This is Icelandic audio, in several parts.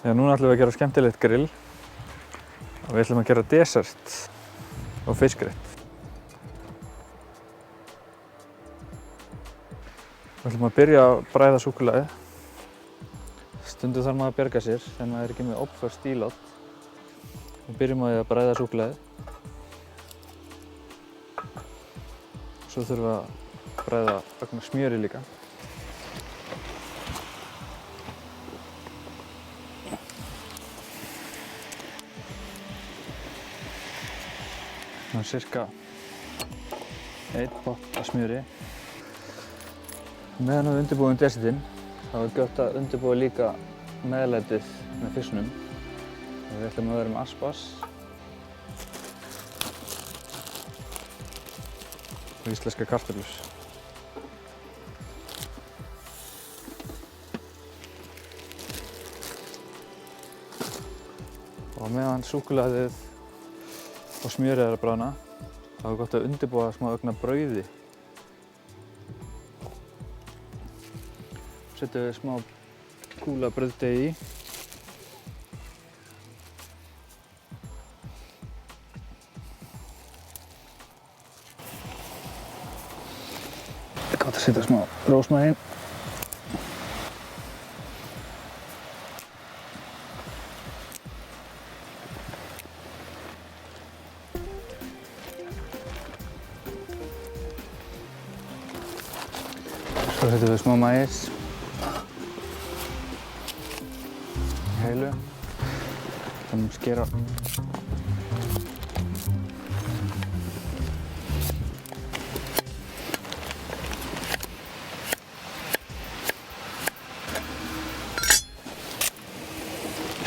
Núna ætlum við að gera skemmtilegt grill og við ætlum að gera desert og fiskrétt. Við ætlum að byrja að bræða súkkulaðið. Stundum þarf maður að bjarga sér þegar maður ekki með opföst ílát. Við byrjum á því að bræða súkkulaðið. Svo þurfum við að bræða vegna smjöri líka. Cirka 1 pott af smjöri. Meðan við undirbúum desertinn, þá er gott að undirbúa líka meðlætið með fiskunum. Við ætlum að vera með aspas og íslenskar kartöflur. Og meðan súkkulaðið og smjörið er að bráðna, þá er gott að undirbúa smá ögn af brauði. Setjum við smá kúla brauðdeig í. Það er gott að setja smá rósmarín. Svo setjum við smá maís í heilu. Þannig að skera.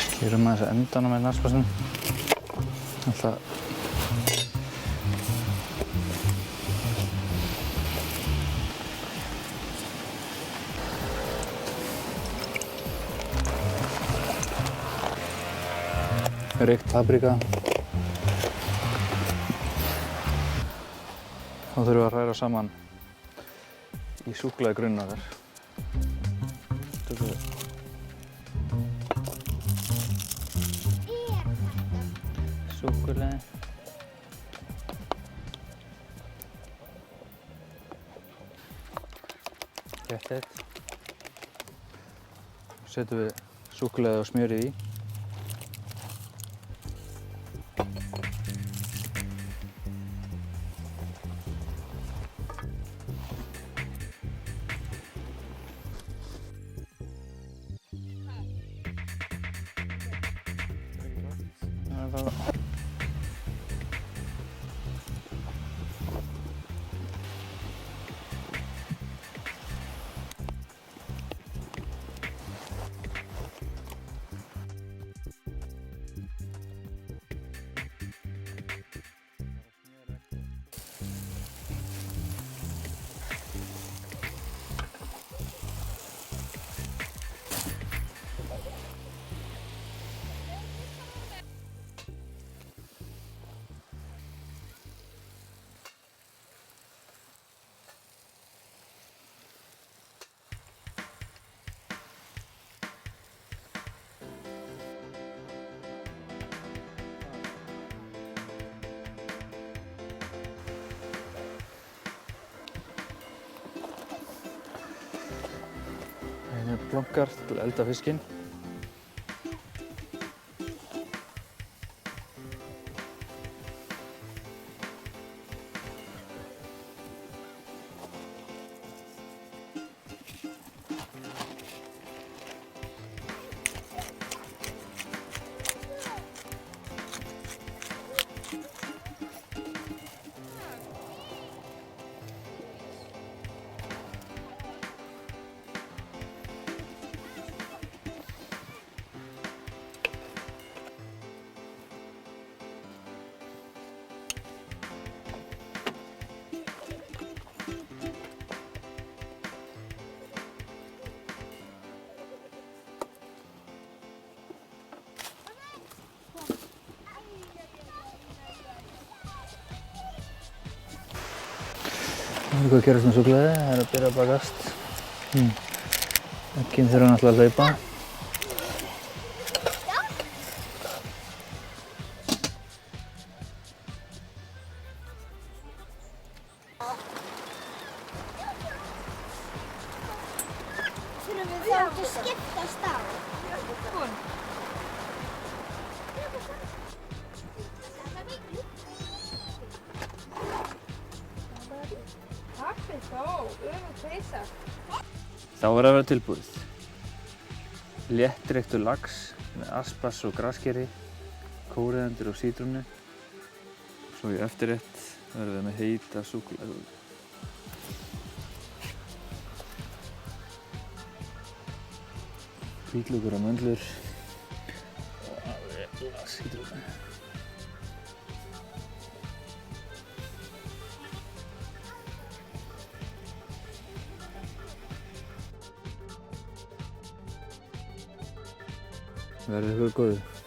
Skerum aðeins að endana með aspasinum. Reykt paprika. Þá þurfum við að hræra saman í súkkulaðigrunna þar. Súkkulaði. Rétt. Setjum við súkkulaðið og smjörið í. Plankar til að elda fiskinn. Það er hvað að gerast með súkkulaði, það er að byrja að bakast. Eggin þurfa náttúrulega að hlaupa. skiptast á. Hún. Kaffi þá, peysa. Þá er að vera tilbúið. Léttreyktur lax með aspas og graskeri, kóríander og sítrónu. Svo í eftirrétt verðum við með heita súkkulaði. Hvítlaukur og möndlur og sítrónu. Verður ykkur góðu.